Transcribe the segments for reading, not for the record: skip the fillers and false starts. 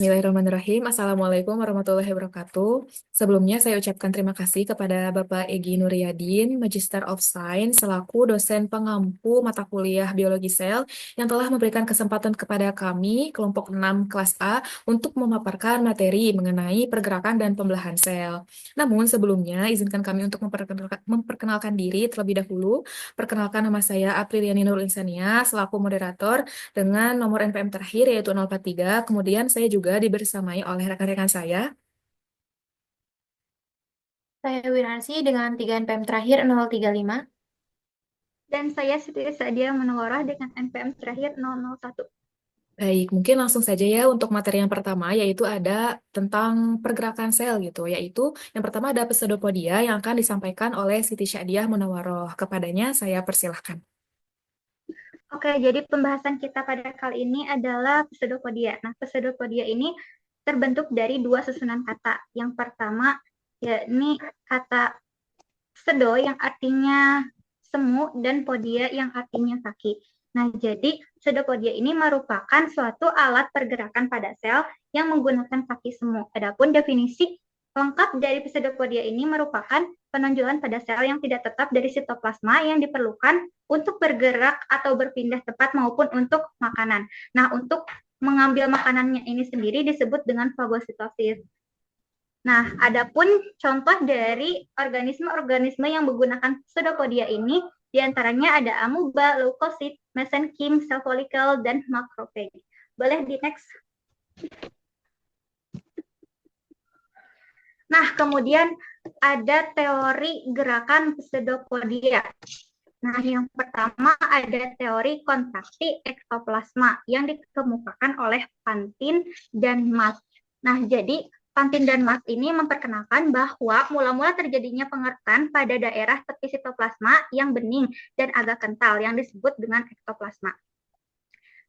Bismillahirrahmanirrahim. Assalamualaikum warahmatullahi wabarakatuh. Sebelumnya saya ucapkan terima kasih kepada Bapak Egi Nuryadin, Magister of Science, selaku dosen pengampu mata kuliah Biologi Sel, yang telah memberikan kesempatan kepada kami, kelompok 6 kelas A, untuk memaparkan materi mengenai pergerakan dan pembelahan sel. Namun sebelumnya, izinkan kami untuk memperkenalkan diri terlebih dahulu. Perkenalkan, nama saya Apriliani Nurul Insania, selaku moderator dengan nomor NPM terakhir yaitu 043. Kemudian saya juga dibersamai oleh rekan-rekan saya. Saya Winarsi dengan 3 NPM terakhir 035. Dan saya Siti Sadia Menawarah dengan NPM terakhir 001. Baik, mungkin langsung saja ya untuk materi yang pertama, yaitu ada tentang pergerakan sel gitu, yaitu yang pertama ada pseudopodia yang akan disampaikan oleh Siti Syadiah Munawaroh. Kepadanya saya persilahkan. Oke, jadi pembahasan kita pada kali ini adalah pseudopodia. Nah, pseudopodia ini terbentuk dari dua susunan kata. Yang pertama, yakni kata pseudo yang artinya semu dan podia yang artinya kaki. Nah, jadi pseudopodia ini merupakan suatu alat pergerakan pada sel yang menggunakan kaki semu. Adapun definisi lengkap dari pseudopodia ini merupakan penonjolan pada sel yang tidak tetap dari sitoplasma yang diperlukan untuk bergerak atau berpindah tempat maupun untuk makanan. Nah, untuk mengambil makanannya ini sendiri disebut dengan fagositosis. Nah, adapun contoh dari organisme-organisme yang menggunakan pseudopodia ini, diantaranya ada amuba, leukosit, mesenkim, sel folikel, dan makrofag. Boleh di next. Nah, kemudian ada teori gerakan pseudopodia. Nah, yang pertama ada teori kontraksi ektoplasma yang dikemukakan oleh Pantin dan Mas. Nah, jadi Pantin dan Mas ini memperkenalkan bahwa mula-mula terjadinya pengertan pada daerah tepi sitoplasma yang bening dan agak kental yang disebut dengan ektoplasma.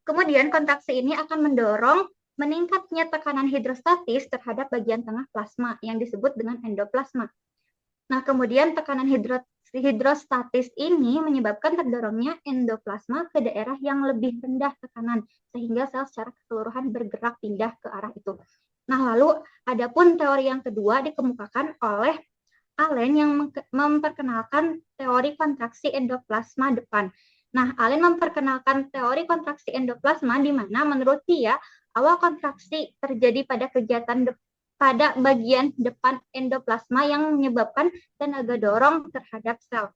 Kemudian kontraksi ini akan mendorong meningkatnya tekanan hidrostatis terhadap bagian tengah plasma yang disebut dengan endoplasma. Nah, kemudian tekanan hidrostatis ini menyebabkan terdorongnya endoplasma ke daerah yang lebih rendah tekanan, sehingga sel secara keseluruhan bergerak pindah ke arah itu. Nah, lalu adapun teori yang kedua dikemukakan oleh Allen yang memperkenalkan teori kontraksi endoplasma depan. Nah, Allen memperkenalkan teori kontraksi endoplasma di mana menurut dia awal kontraksi terjadi pada kegiatan pada bagian depan endoplasma yang menyebabkan tenaga dorong terhadap sel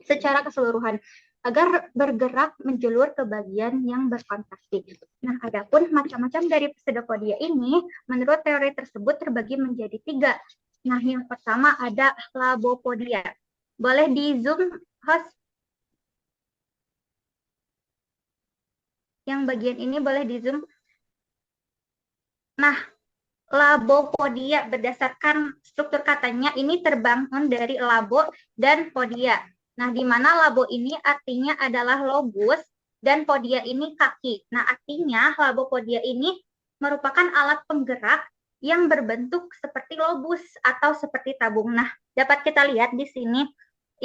secara keseluruhan agar bergerak menjulur ke bagian yang berkontraksi. Nah, adapun macam-macam dari pseudopodia ini, menurut teori tersebut terbagi menjadi 3. Nah, yang pertama ada labopodia. Boleh di zoom, host? Yang bagian ini boleh di zoom. Nah, labopodia berdasarkan struktur katanya ini terbangun dari labo dan podia. Nah, di mana labo ini artinya adalah lobus dan podia ini kaki. Nah, artinya labopodia ini merupakan alat penggerak yang berbentuk seperti lobus atau seperti tabung. Nah, dapat kita lihat di sini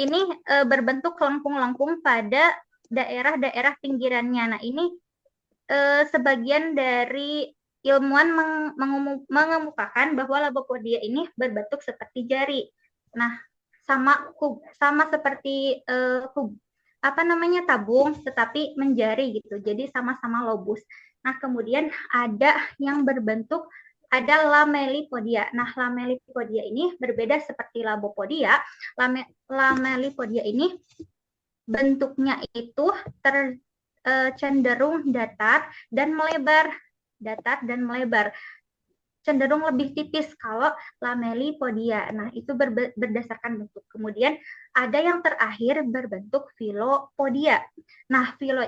ini berbentuk lengkung-lengkung pada daerah-daerah pinggirannya. Nah, ini sebagian dari ilmuwan mengemukakan bahwa labopodia ini berbentuk seperti jari. Nah, sama seperti tabung, tetapi menjari gitu. Jadi sama-sama lobus. Nah, kemudian ada yang berbentuk ada lamelipodia. Nah, lamelipodia ini berbeda seperti labopodia. Lamelipodia ini bentuknya itu cenderung datar dan melebar. Cenderung lebih tipis kalau lamelipodia. Nah, itu berdasarkan bentuk. Kemudian ada yang terakhir berbentuk filopodia. Nah, filo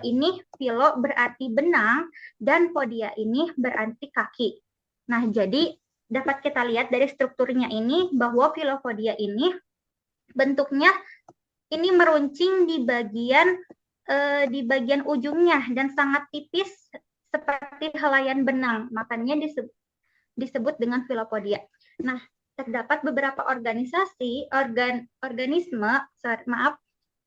berarti benang dan podia ini berarti kaki. Nah, jadi dapat kita lihat dari strukturnya ini bahwa filopodia ini bentuknya ini meruncing di bagian ujungnya dan sangat tipis seperti helaian benang. Makanya disebut dengan filopodia. Nah, terdapat beberapa organisme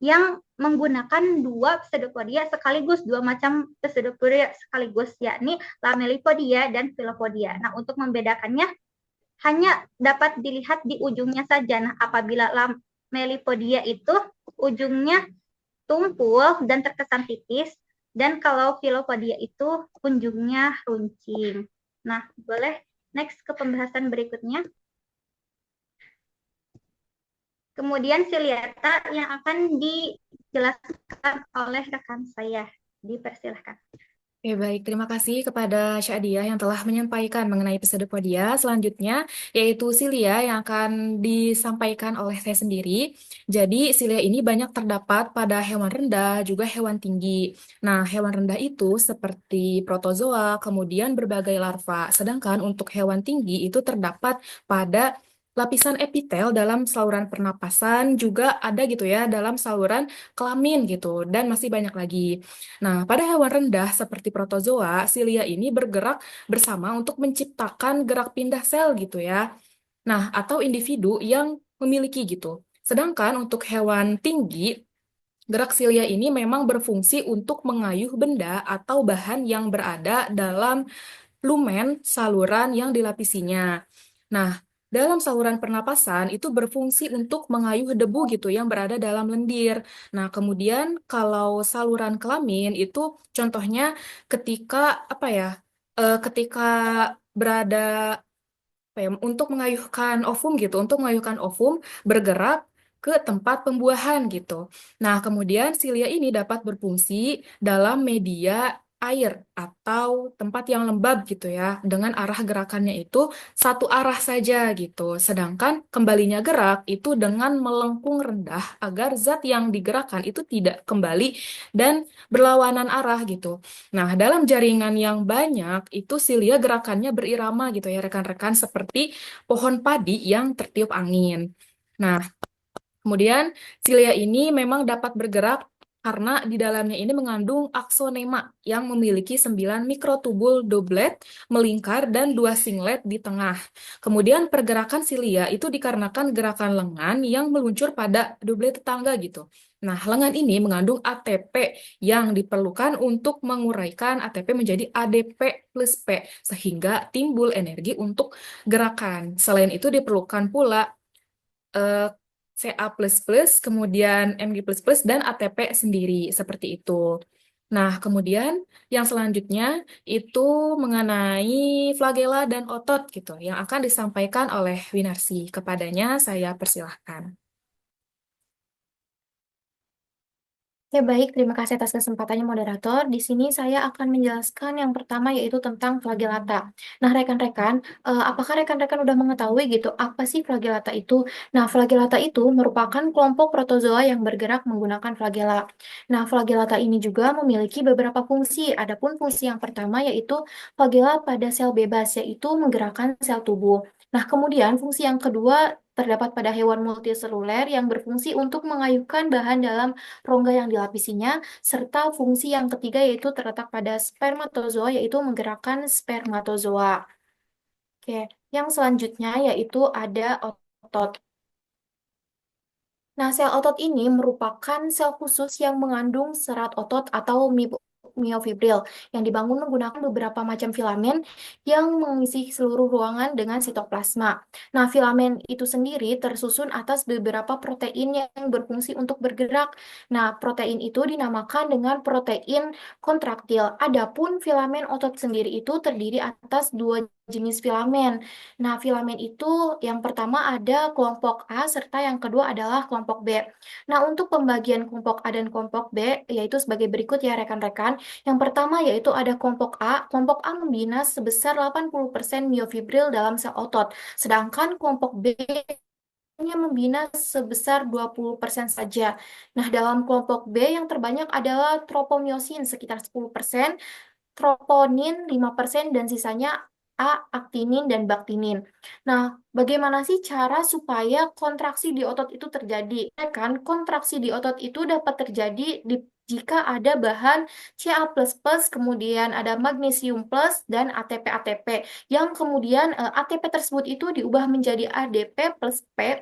yang menggunakan dua pseudopodia sekaligus, dua macam pseudopodia sekaligus, yakni Lamelipodia dan Filopodia. Nah, untuk membedakannya hanya dapat dilihat di ujungnya saja. Nah, apabila Lamelipodia itu ujungnya tumpul dan terkesan tipis, dan kalau Filopodia itu ujungnya runcing. Nah, boleh next ke pembahasan berikutnya. Kemudian siliata yang akan dijelaskan oleh rekan saya. Dipersilahkan. Oke, baik. Terima kasih kepada Syadiah yang telah menyampaikan mengenai pseudopodia. Selanjutnya, yaitu silia yang akan disampaikan oleh saya sendiri. Jadi, silia ini banyak terdapat pada hewan rendah, juga hewan tinggi. Nah, hewan rendah itu seperti protozoa, kemudian berbagai larva. Sedangkan untuk hewan tinggi itu terdapat pada lapisan epitel dalam saluran pernapasan, juga ada gitu ya dalam saluran kelamin gitu, dan masih banyak lagi. Nah, pada hewan rendah seperti protozoa, silia ini bergerak bersama untuk menciptakan gerak pindah sel gitu ya. Nah, atau individu yang memiliki gitu. Sedangkan untuk hewan tinggi, gerak silia ini memang berfungsi untuk mengayuh benda atau bahan yang berada dalam lumen saluran yang dilapisinya. Nah, dalam saluran pernapasan itu berfungsi untuk mengayuh debu gitu yang berada dalam lendir. Nah, kemudian kalau saluran kelamin itu contohnya ketika apa ya? Ketika berada apa ya, untuk mengayuhkan ovum gitu, untuk mengayuhkan ovum bergerak ke tempat pembuahan gitu. Nah, kemudian silia ini dapat berfungsi dalam media air atau tempat yang lembab gitu ya, dengan arah gerakannya itu satu arah saja gitu. Sedangkan kembalinya gerak itu dengan melengkung rendah agar zat yang digerakkan itu tidak kembali dan berlawanan arah gitu. Nah, dalam jaringan yang banyak itu silia gerakannya berirama gitu ya rekan-rekan seperti pohon padi yang tertiup angin. Nah, kemudian silia ini memang dapat bergerak karena di dalamnya ini mengandung aksonema yang memiliki 9 mikrotubul doublet melingkar dan 2 singlet di tengah. Kemudian pergerakan silia itu dikarenakan gerakan lengan yang meluncur pada doublet tetangga gitu. Nah, lengan ini mengandung ATP yang diperlukan untuk menguraikan ATP menjadi ADP plus P sehingga timbul energi untuk gerakan. Selain itu diperlukan pula eh, Ca++, kemudian Mg++, dan ATP sendiri, seperti itu. Nah, kemudian yang selanjutnya itu mengenai flagela dan otot gitu, yang akan disampaikan oleh Winarsi. Kepadanya saya persilahkan. Ya baik, terima kasih atas kesempatannya moderator. Di sini saya akan menjelaskan yang pertama yaitu tentang flagellata. Nah, rekan-rekan, apakah rekan-rekan udah mengetahui gitu apa sih flagellata itu? Nah, flagellata itu merupakan kelompok protozoa yang bergerak menggunakan flagella. Nah, flagellata ini juga memiliki beberapa fungsi. Adapun fungsi yang pertama yaitu flagella pada sel bebas, yaitu menggerakkan sel tubuh. Nah, kemudian fungsi yang kedua terdapat pada hewan multiseluler yang berfungsi untuk mengayuhkan bahan dalam rongga yang dilapisinya, serta fungsi yang ketiga yaitu terletak pada spermatozoa yaitu menggerakkan spermatozoa. Oke, yang selanjutnya yaitu ada otot. Nah, sel otot ini merupakan sel khusus yang mengandung serat otot atau miofibril yang dibangun menggunakan beberapa macam filamen yang mengisi seluruh ruangan dengan sitoplasma. Nah, filamen itu sendiri tersusun atas beberapa protein yang berfungsi untuk bergerak. Nah, protein itu dinamakan dengan protein kontraktil. Adapun filamen otot sendiri itu terdiri atas dua jenis filamen. Nah, filamen itu yang pertama ada kelompok A serta yang kedua adalah kelompok B. Nah, untuk pembagian kelompok A dan kelompok B yaitu sebagai berikut ya rekan-rekan. Yang pertama yaitu ada kelompok A. Kelompok A membina sebesar 80% miofibril dalam sel otot. Sedangkan kelompok B hanya membina sebesar 20% saja. Nah, dalam kelompok B yang terbanyak adalah tropomyosin sekitar 10%, troponin 5%, dan sisanya A, aktinin, dan baktinin. Nah, bagaimana sih cara supaya kontraksi di otot itu terjadi? Ya kan, kontraksi di otot itu dapat terjadi jika ada bahan Ca++, kemudian ada magnesium plus, dan ATP-ATP, yang kemudian ATP tersebut itu diubah menjadi ADP plus P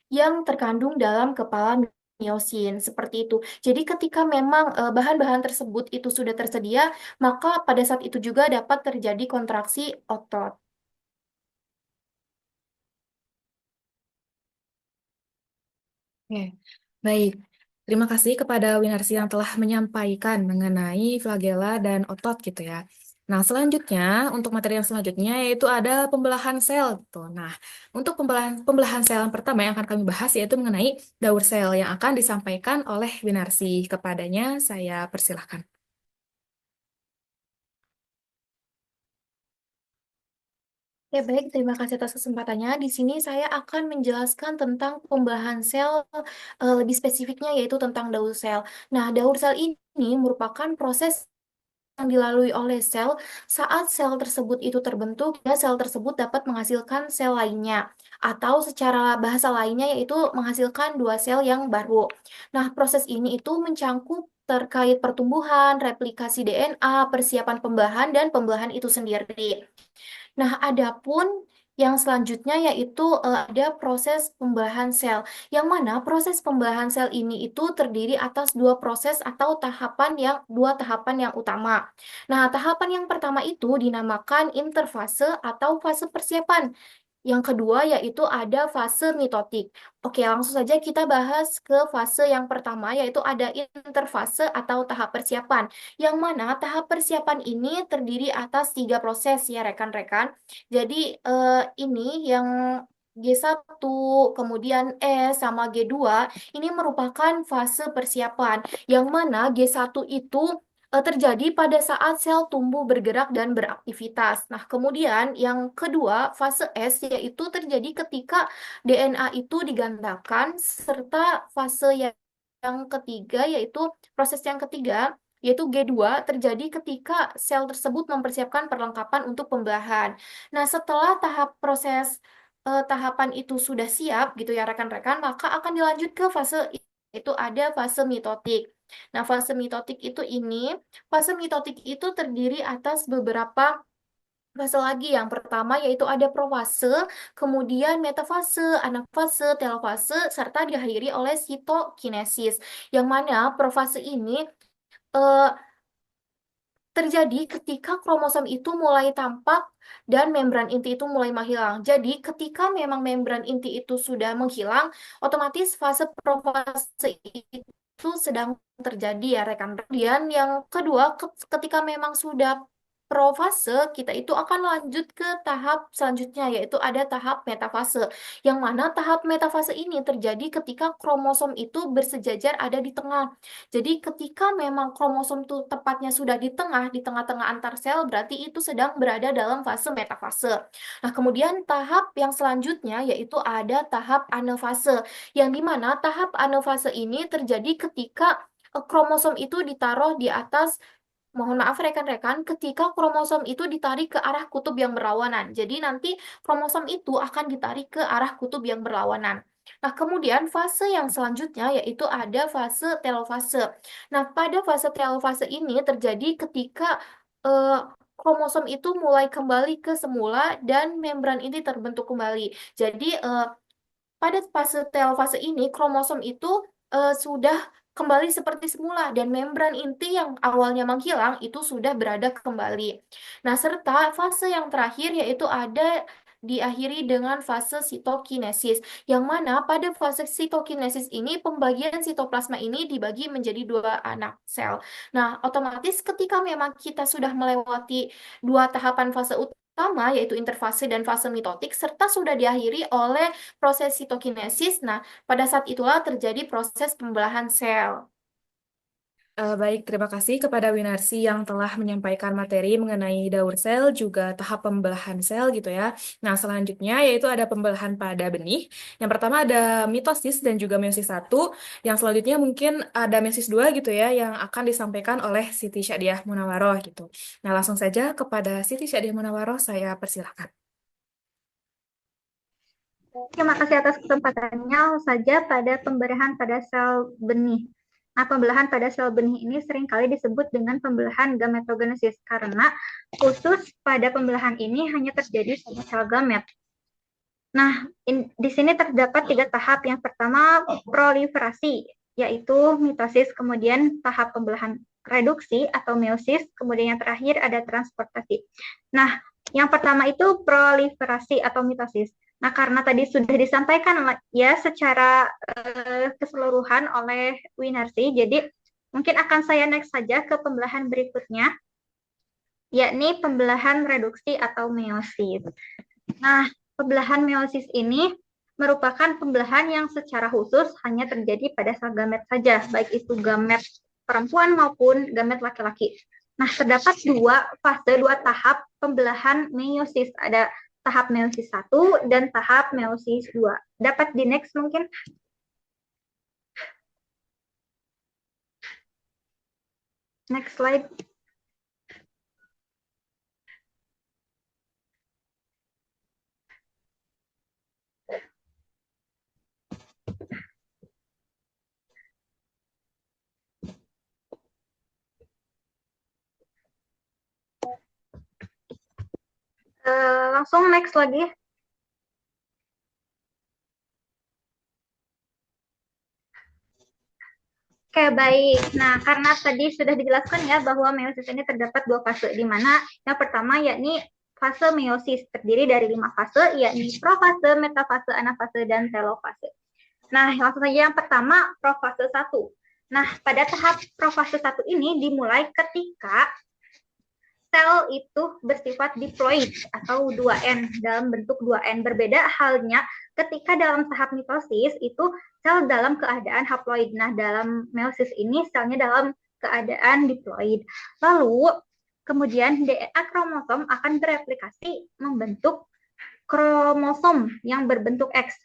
yang terkandung dalam kepala miosin seperti itu. Jadi ketika memang bahan-bahan tersebut itu sudah tersedia, maka pada saat itu juga dapat terjadi kontraksi otot. Oke, baik. Terima kasih kepada Winarsi yang telah menyampaikan mengenai flagela dan otot gitu ya. Nah, selanjutnya untuk materi yang selanjutnya yaitu ada pembelahan sel gitu. Nah, untuk pembelahan sel yang pertama yang akan kami bahas yaitu mengenai daur sel yang akan disampaikan oleh Winarsi. Kepadanya saya persilahkan. Ya baik, terima kasih atas kesempatannya. Di sini saya akan menjelaskan tentang pembelahan sel lebih spesifiknya yaitu tentang daur sel. Nah, daur sel ini merupakan proses yang dilalui oleh sel saat sel tersebut itu terbentuk, ya sel tersebut dapat menghasilkan sel lainnya. Atau secara bahasa lainnya yaitu menghasilkan dua sel yang baru. Nah, proses ini itu mencangkup terkait pertumbuhan, replikasi DNA, persiapan pembelahan, dan pembelahan itu sendiri. Nah, adapun yang selanjutnya yaitu ada proses pembelahan sel, yang mana proses pembelahan sel ini itu terdiri atas dua tahapan yang utama. Nah, tahapan yang pertama itu dinamakan interfase atau fase persiapan. Yang kedua yaitu ada fase mitotik. Oke, langsung saja kita bahas ke fase yang pertama yaitu ada interfase atau tahap persiapan. Yang mana tahap persiapan ini terdiri atas tiga proses ya rekan-rekan. Jadi ini yang G1, kemudian sama G2 ini merupakan fase persiapan. Yang mana G1 itu terjadi pada saat sel tumbuh bergerak dan beraktivitas. Nah, kemudian yang kedua, fase S, yaitu terjadi ketika DNA itu digandakan, serta fase yang ketiga, yaitu proses yang ketiga, yaitu G2, terjadi ketika sel tersebut mempersiapkan perlengkapan untuk pembelahan. Nah, setelah tahapan itu sudah siap, gitu ya rekan-rekan, maka akan dilanjut ke fase itu ada fase mitotik. Nah, fase mitotik itu terdiri atas beberapa fase lagi. Yang pertama yaitu ada profase, kemudian metafase, anafase, telofase, serta diakhiri oleh sitokinesis. Yang mana profase ini eh, terjadi ketika kromosom itu mulai tampak dan membran inti itu mulai menghilang. Jadi, ketika memang membran inti itu sudah menghilang, otomatis fase profase itu sedang terjadi ya rekan. Kemudian yang kedua, ketika memang sudah profase, kita itu akan lanjut ke tahap selanjutnya, yaitu ada tahap metafase. Yang mana tahap metafase ini terjadi ketika kromosom itu bersejajar ada di tengah. Jadi ketika memang kromosom itu tepatnya sudah di tengah-tengah antar sel, berarti itu sedang berada dalam fase metafase. Nah, kemudian tahap yang selanjutnya yaitu ada tahap anafase, yang dimana tahap anafase ini terjadi ketika kromosom itu ditaruh di atas. Mohon maaf rekan-rekan, ketika kromosom itu ditarik ke arah kutub yang berlawanan. Jadi nanti kromosom itu akan ditarik ke arah kutub yang berlawanan. Nah, kemudian fase yang selanjutnya yaitu ada fase telofase. Nah, pada fase telofase ini terjadi ketika eh, kromosom itu mulai kembali ke semula dan membran ini terbentuk kembali. Jadi, pada fase telofase ini, kromosom itu sudah kembali seperti semula dan membran inti yang awalnya menghilang itu sudah berada kembali. Nah, serta fase yang terakhir yaitu ada diakhiri dengan fase sitokinesis, yang mana pada fase sitokinesis ini pembagian sitoplasma ini dibagi menjadi dua anak sel. Nah, otomatis ketika memang kita sudah melewati dua tahapan fase utama yaitu interfase dan fase mitotik serta sudah diakhiri oleh proses sitokinesis. Nah, pada saat itulah terjadi proses pembelahan sel. Baik, terima kasih kepada Winarsi yang telah menyampaikan materi mengenai daur sel, juga tahap pembelahan sel gitu ya. Nah, selanjutnya yaitu ada pembelahan pada benih. Yang pertama ada mitosis dan juga meiosis satu. Yang selanjutnya mungkin ada meiosis 2 gitu ya, yang akan disampaikan oleh Siti Syadiah Munawaroh gitu. Nah, langsung saja kepada Siti Syadiah Munawaroh, saya persilahkan. Terima kasih atas kesempatannya. Langsung saja pada pembelahan pada sel benih. Nah, pembelahan pada sel benih ini seringkali disebut dengan pembelahan gametogenesis karena khusus pada pembelahan ini hanya terjadi pada sel gamet. Nah, di sini terdapat tiga tahap. Yang pertama proliferasi. yaitu mitosis, kemudian tahap pembelahan reduksi atau meiosis, kemudian yang terakhir ada transportasi. Nah, yang pertama itu proliferasi atau mitosis. Nah, karena tadi sudah disampaikan ya secara keseluruhan oleh Winarsi, jadi mungkin akan saya next saja ke pembelahan berikutnya, yakni pembelahan reduksi atau meiosis. Nah, pembelahan meiosis ini merupakan pembelahan yang secara khusus hanya terjadi pada sel gamet saja, baik itu gamet perempuan maupun gamet laki-laki. Nah, terdapat dua tahap pembelahan meiosis. Ada tahap meiosis 1 dan tahap meiosis 2. Dapat di next mungkin? Next slide. Langsung next lagi. Oke, baik. Nah, karena tadi sudah dijelaskan ya bahwa meiosis ini terdapat dua fase, di mana yang pertama yakni fase meiosis terdiri dari 5 fase, yakni profase, metafase, anafase, dan telofase. Nah, langsung saja yang pertama, profase 1. Nah, pada tahap profase 1 ini dimulai ketika sel itu bersifat diploid atau 2N, dalam bentuk 2N. Berbeda halnya ketika dalam tahap mitosis itu sel dalam keadaan haploid. Nah, dalam meiosis ini selnya dalam keadaan diploid. Lalu kemudian DNA kromosom akan bereplikasi membentuk kromosom yang berbentuk X.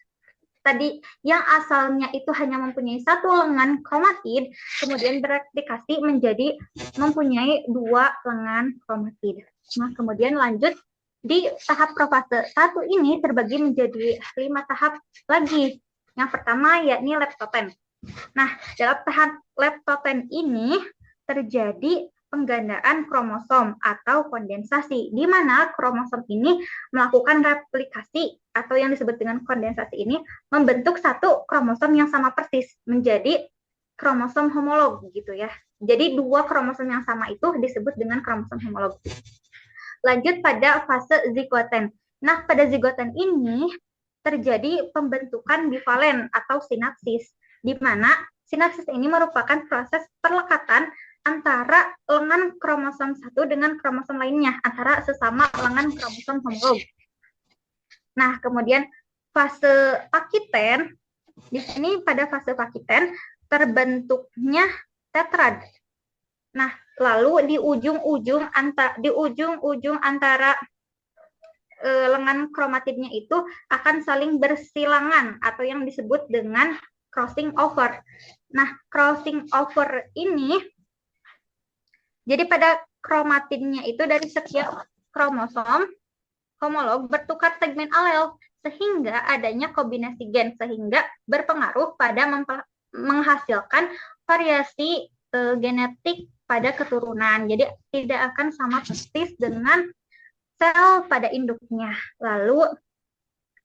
Tadi yang asalnya itu hanya mempunyai satu lengan kromatid, kemudian bereplikasi menjadi mempunyai 2 lengan kromatid. Nah, kemudian lanjut di tahap profase 1 ini terbagi menjadi 5 tahap lagi. Yang pertama yakni leptoten. Nah, dalam tahap leptoten ini terjadi penggandaan kromosom atau kondensasi, di mana kromosom ini melakukan replikasi atau yang disebut dengan kondensasi ini membentuk satu kromosom yang sama persis menjadi kromosom homolog gitu ya. Jadi 2 kromosom yang sama itu disebut dengan kromosom homolog. Lanjut pada fase zigoten. Nah, pada zigoten ini terjadi pembentukan bivalen atau sinapsis, di mana sinapsis ini merupakan proses perlekatan antara lengan kromosom 1 dengan kromosom lainnya, antara sesama lengan kromosom homolog. Nah, kemudian fase pakiten, di sini pada fase pakiten terbentuknya tetrad. Nah, lalu di ujung-ujung antara lengan kromatidnya itu akan saling bersilangan atau yang disebut dengan crossing over. Nah, crossing over ini jadi pada kromatidnya itu dari setiap kromosom homolog bertukar segmen alel sehingga adanya kombinasi gen sehingga berpengaruh pada menghasilkan variasi genetik pada keturunan. Jadi tidak akan sama persis dengan sel pada induknya. Lalu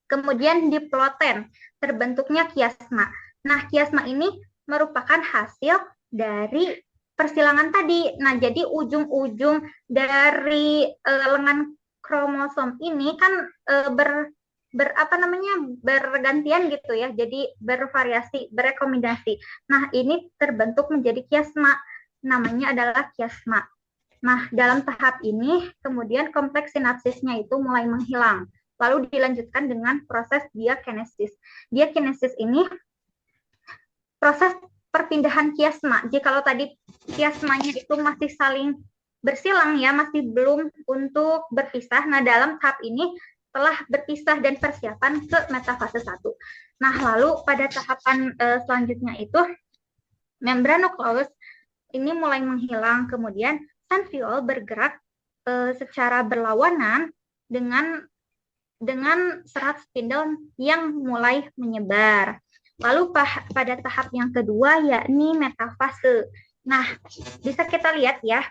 kemudian diploten terbentuknya kiasma. Nah, kiasma ini merupakan hasil dari persilangan tadi. Nah, jadi ujung-ujung dari lengan kromosom ini kan bergantian gitu ya. Jadi bervariasi, berekomendasi. Nah, ini terbentuk menjadi kiasma. Namanya adalah kiasma. Nah, dalam tahap ini kemudian kompleks sinapsisnya itu mulai menghilang. Lalu dilanjutkan dengan proses diakinesis. Diakinesis ini proses perpindahan kiasma. Jikalau tadi kiasmanya itu masih saling bersilang ya, masih belum untuk berpisah. Nah, dalam tahap ini telah berpisah dan persiapan ke metafase 1. Nah, lalu pada tahapan selanjutnya itu membranokleus ini mulai menghilang, kemudian sanviol bergerak secara berlawanan dengan serat spindle yang mulai menyebar. Lalu pada tahap yang kedua yakni metafase. Nah, bisa kita lihat ya,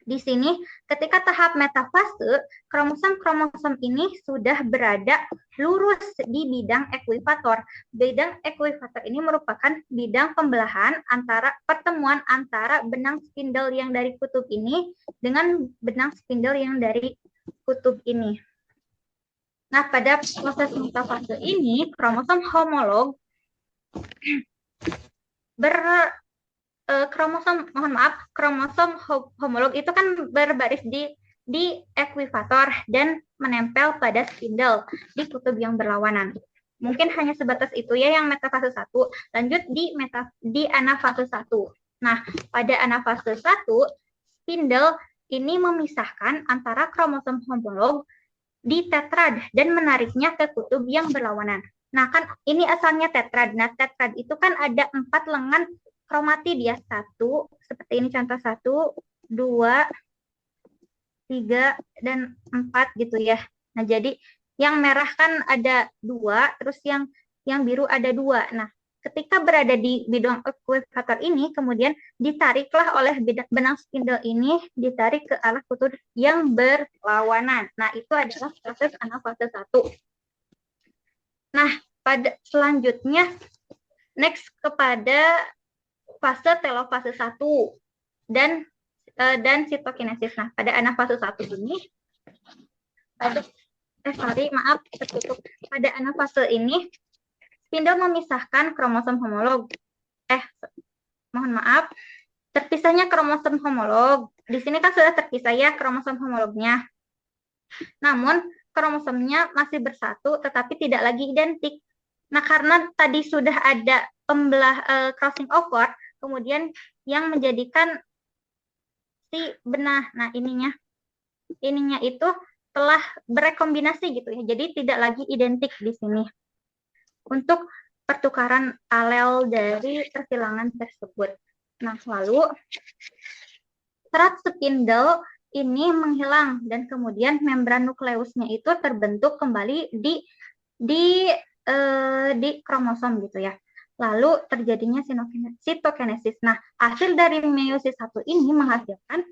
Di sini, ketika tahap metafase, kromosom-kromosom ini sudah berada lurus di bidang ekuifator. Bidang ekuifator ini merupakan bidang pembelahan antara pertemuan antara benang spindle yang dari kutub ini dengan benang spindle yang dari kutub ini. Nah, pada proses metafase ini, kromosom homolog kromosom homolog itu kan berbaris di ekuifator dan menempel pada spindle di kutub yang berlawanan. Mungkin hanya sebatas itu ya yang metafase 1. Lanjut di anafase 1. Nah, pada anafase 1, spindle ini memisahkan antara kromosom homolog di tetrad dan menariknya ke kutub yang berlawanan. Nah, kan ini asalnya tetrad. Nah, tetrad itu kan ada 4 lengan kromatid ya, 1, seperti ini contoh 1, 2, 3, dan 4 gitu ya. Nah, jadi yang merah kan ada 2, terus yang biru ada 2. Nah, ketika berada di bidang ekuifator ini, kemudian ditariklah oleh benang spindle ini, ditarik ke arah kutub yang berlawanan. Nah, itu adalah proses anafase 1. Nah, pada selanjutnya, next kepada fase telofase 1 dan sitokinesis. Nah, pada anafase 1 ini tertutup. Pada anafase ini spindle memisahkan kromosom homolog. Terpisahnya kromosom homolog. Di sini kan sudah terpisah ya kromosom homolognya. Namun kromosomnya masih bersatu tetapi tidak lagi identik. Nah, karena tadi sudah ada crossing over, kemudian yang menjadikan si benah, nah ininya itu telah berekombinasi gitu ya, jadi tidak lagi identik di sini untuk pertukaran alel dari tersilangan tersebut. Nah, lalu serat spindle ini menghilang dan kemudian membran nukleusnya itu terbentuk kembali di kromosom gitu ya. Lalu terjadinya sitokinesis. Nah, hasil dari meiosis 1 ini menghasilkan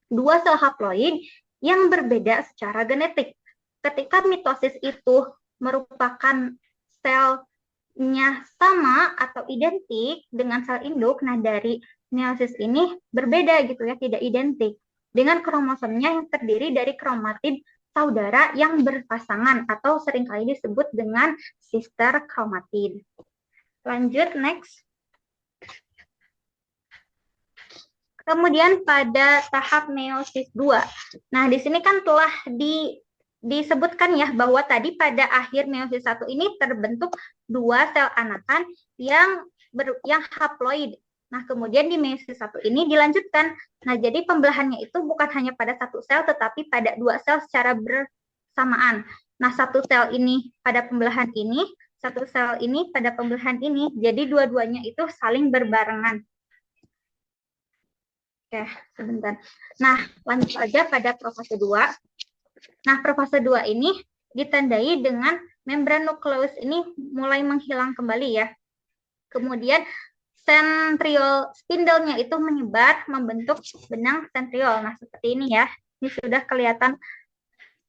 2 sel haploid yang berbeda secara genetik. Ketika mitosis itu merupakan selnya sama atau identik dengan sel induk, nah dari meiosis ini berbeda gitu ya, tidak identik. Dengan kromosomnya yang terdiri dari kromatid saudara yang berpasangan atau seringkali disebut dengan sister kromatid. Lanjut, next. Kemudian pada tahap meiosis 2. Nah, di sini kan telah disebutkan ya bahwa tadi pada akhir meiosis 1 ini terbentuk 2 sel anakan yang haploid. Nah, kemudian di meiosis 1 ini dilanjutkan. Nah, jadi pembelahannya itu bukan hanya pada 1 sel tetapi pada 2 sel secara bersamaan. Nah, 1 sel ini pada pembelahan ini, 1 sel ini pada pembelahan ini, jadi dua-duanya itu saling berbarengan. Oke, sebentar. Nah, lanjut aja pada profase 2. Nah, profase 2 ini ditandai dengan membran nukleus ini mulai menghilang kembali ya. Kemudian sentriol spindle-nya itu menyebar membentuk benang sentriol. Nah, seperti ini ya. Ini sudah kelihatan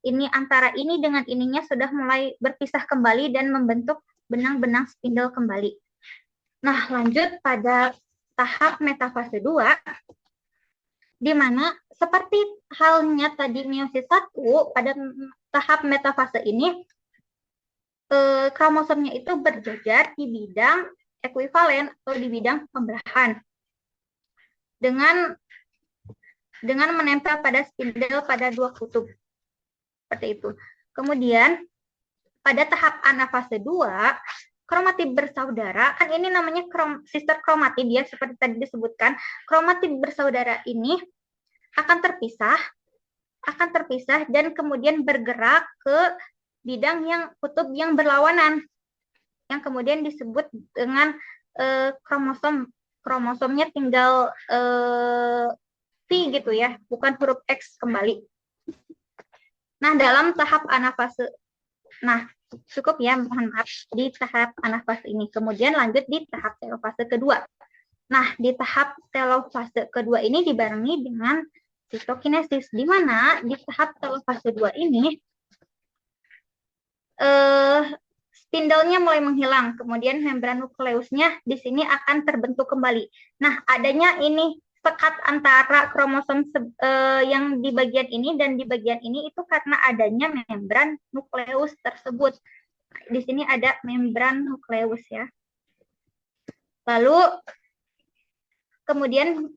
ini antara ini dengan ininya sudah mulai berpisah kembali dan membentuk benang-benang spindle kembali. Nah, lanjut pada tahap metafase 2, di mana seperti halnya tadi meiosis 1, pada tahap metafase ini kromosomnya itu berjejer di bidang ekuivalen atau di bidang pembelahan dengan menempel pada spindle pada 2 kutub. Seperti itu. Kemudian pada tahap anafase 2, kromatid bersaudara, kan ini namanya sister kromatid ya, seperti tadi disebutkan. Kromatid bersaudara ini akan terpisah dan kemudian bergerak ke bidang kutub yang berlawanan, yang kemudian disebut dengan kromosomnya tinggal P gitu ya, bukan huruf X kembali. Nah, dalam tahap anafase, nah cukup ya, mohon maaf, di tahap anafase ini. Kemudian lanjut di tahap telofase kedua. Nah, di tahap telofase kedua ini dibarengi dengan sitokinesis, di mana di tahap telofase 2 ini eh, spindlenya mulai menghilang, kemudian membran nukleusnya di sini akan terbentuk kembali. Nah, adanya ini sekat antara kromosom yang di bagian ini dan di bagian ini itu karena adanya membran nukleus tersebut. Di sini ada membran nukleus ya. Lalu kemudian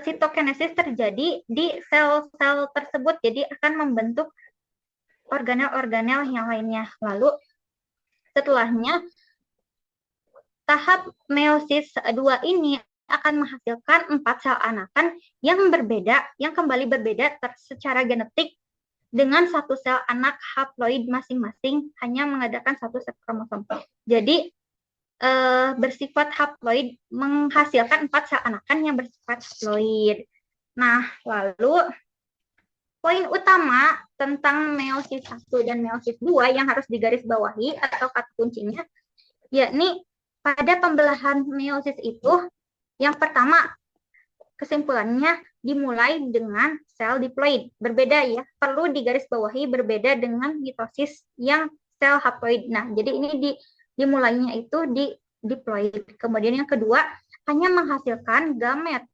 sitokinesis terjadi di sel-sel tersebut, jadi akan membentuk organel-organel yang lainnya. Lalu setelahnya tahap meiosis 2 ini akan menghasilkan 4 sel anakan yang berbeda, yang kembali berbeda secara genetik dengan satu sel anak haploid masing-masing, hanya mengadakan satu set kromosom. Jadi bersifat haploid menghasilkan 4 sel anakan yang bersifat haploid. Nah, lalu poin utama tentang meiosis 1 dan meiosis 2 yang harus digarisbawahi atau kata kuncinya, yakni pada pembelahan meiosis itu, yang pertama kesimpulannya dimulai dengan sel diploid. Berbeda ya, perlu digarisbawahi berbeda dengan mitosis yang sel haploid. Nah, jadi ini dimulainya itu di diploid. Kemudian yang kedua, hanya menghasilkan gamet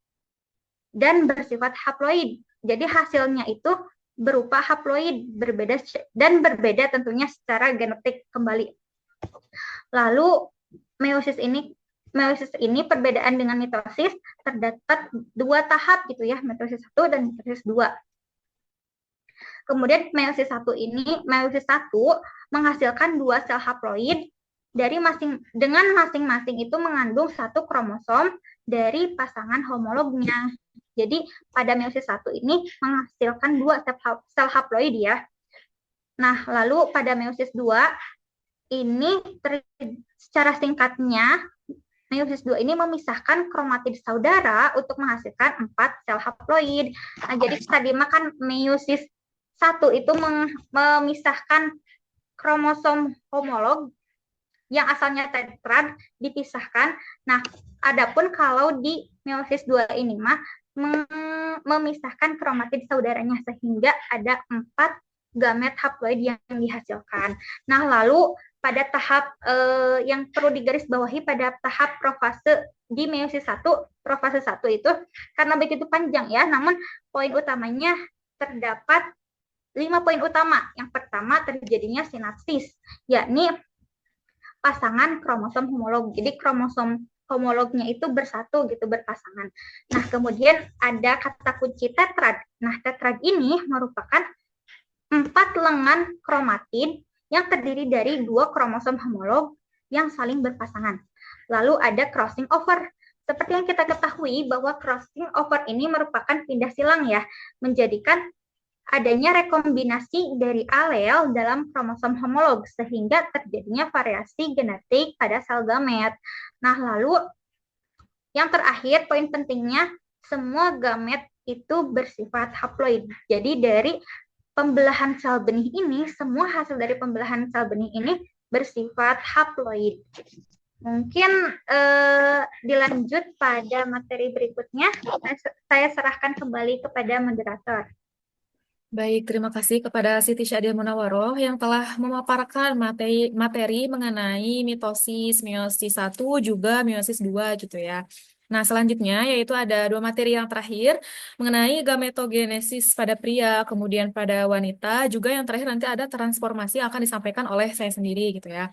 dan bersifat haploid. Jadi hasilnya itu berupa haploid, berbeda berbeda tentunya secara genetik kembali. Lalu meiosis ini perbedaan dengan mitosis terdapat 2 tahap gitu ya, mitosis 1 dan mitosis 2. Kemudian meiosis 1 menghasilkan 2 sel haploid dengan masing-masing itu mengandung 1 kromosom dari pasangan homolognya. Jadi pada meiosis 1 ini menghasilkan 2 sel haploid ya. Nah, lalu pada meiosis 2 ini secara singkatnya meiosis 2 ini memisahkan kromatid saudara untuk menghasilkan 4 sel haploid. Nah, jadi tadi makan meiosis 1 itu memisahkan kromosom homolog yang asalnya tetrad dipisahkan. Nah, adapun kalau di meiosis 2 ini mah memisahkan kromatid saudaranya sehingga ada 4 gamet haploid yang dihasilkan. Nah, lalu pada tahap yang perlu digarisbawahi pada tahap profase di meiosis 1, profase 1 itu karena begitu panjang ya, namun poin utamanya terdapat 5 poin utama. Yang pertama terjadinya sinapsis, yakni pasangan kromosom homolog. Jadi kromosom homolognya itu bersatu gitu, berpasangan. Nah, kemudian ada kata kunci tetrad. Nah, tetrad ini merupakan 4 lengan kromatid yang terdiri dari 2 kromosom homolog yang saling berpasangan. Lalu ada crossing over. Seperti yang kita ketahui bahwa crossing over ini merupakan pindah silang ya, menjadikan adanya rekombinasi dari alel dalam kromosom homolog sehingga terjadinya variasi genetik pada sel gamet. Nah, lalu yang terakhir poin pentingnya, semua gamet itu bersifat haploid. Jadi dari pembelahan sel benih ini, semua hasil dari pembelahan sel benih ini bersifat haploid. Mungkin dilanjut pada materi berikutnya. Saya serahkan kembali kepada moderator. Baik, terima kasih kepada Siti Syadia Munawaroh yang telah memaparkan materi mengenai mitosis, meiosis 1, juga meiosis 2 gitu ya. Nah, selanjutnya yaitu ada 2 materi yang terakhir mengenai gametogenesis pada pria, kemudian pada wanita, juga yang terakhir nanti ada transformasi yang akan disampaikan oleh saya sendiri gitu ya.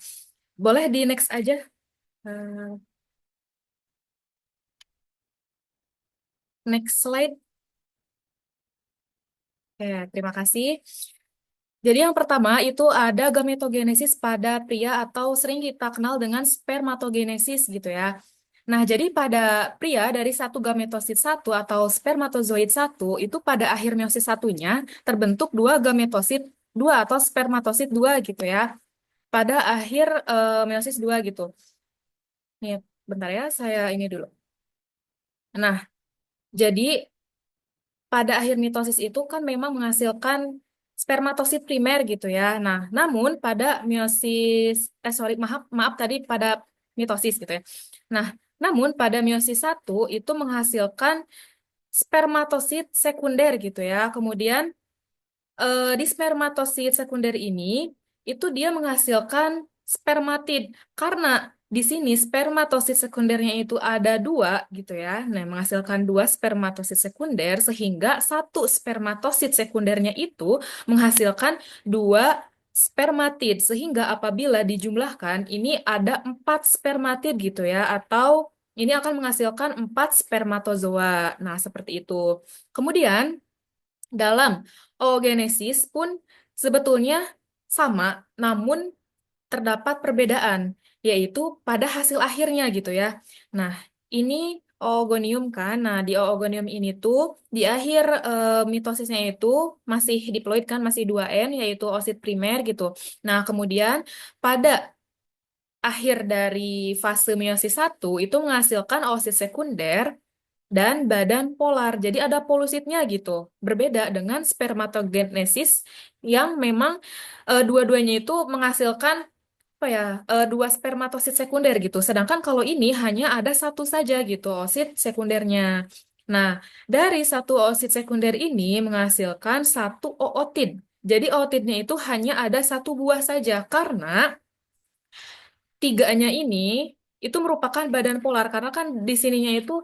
Boleh di next aja. Next slide. Ya, terima kasih. Jadi yang pertama itu ada gametogenesis pada pria atau sering kita kenal dengan spermatogenesis gitu ya. Nah, jadi pada pria dari satu gametosit 1 atau spermatozoid 1 itu pada akhir meiosis 1-nya terbentuk 2 gametosit 2 atau spermatosit 2 gitu ya. Pada akhir meiosis 2 gitu. Nih, bentar ya, saya ini dulu. Nah, jadi pada akhir mitosis itu kan memang menghasilkan spermatosit primer gitu ya. Nah, namun pada meiosis, maaf tadi pada mitosis gitu ya. Nah, namun pada meiosis 1 itu menghasilkan spermatosit sekunder gitu ya. Kemudian di spermatosit sekunder ini itu dia menghasilkan spermatid karena di sini spermatosit sekundernya itu ada dua gitu ya. Nah, menghasilkan dua spermatosit sekunder sehingga satu spermatosit sekundernya itu menghasilkan dua spermatid sehingga apabila dijumlahkan ini ada empat spermatid gitu ya atau ini akan menghasilkan empat spermatozoa. Nah, seperti itu. Kemudian dalam oogenesis pun sebetulnya sama, namun terdapat perbedaan, yaitu pada hasil akhirnya gitu ya. Nah, ini oogonium kan. Nah, di oogonium ini tuh di akhir mitosisnya itu masih diploid kan, masih 2N, yaitu oosit primer gitu. Nah, kemudian pada akhir dari fase meiosis satu itu menghasilkan oosit sekunder dan badan polar. Jadi ada polusitnya gitu. Berbeda dengan spermatogenesis yang memang dua-duanya itu menghasilkan apa ya dua spermatosit sekunder gitu. Sedangkan kalau ini hanya ada satu saja gitu oosit sekundernya. Nah, dari satu oosit sekunder ini menghasilkan satu ootid. Jadi ootidnya itu hanya ada satu buah saja karena tiganya ini itu merupakan badan polar karena kan di sininya itu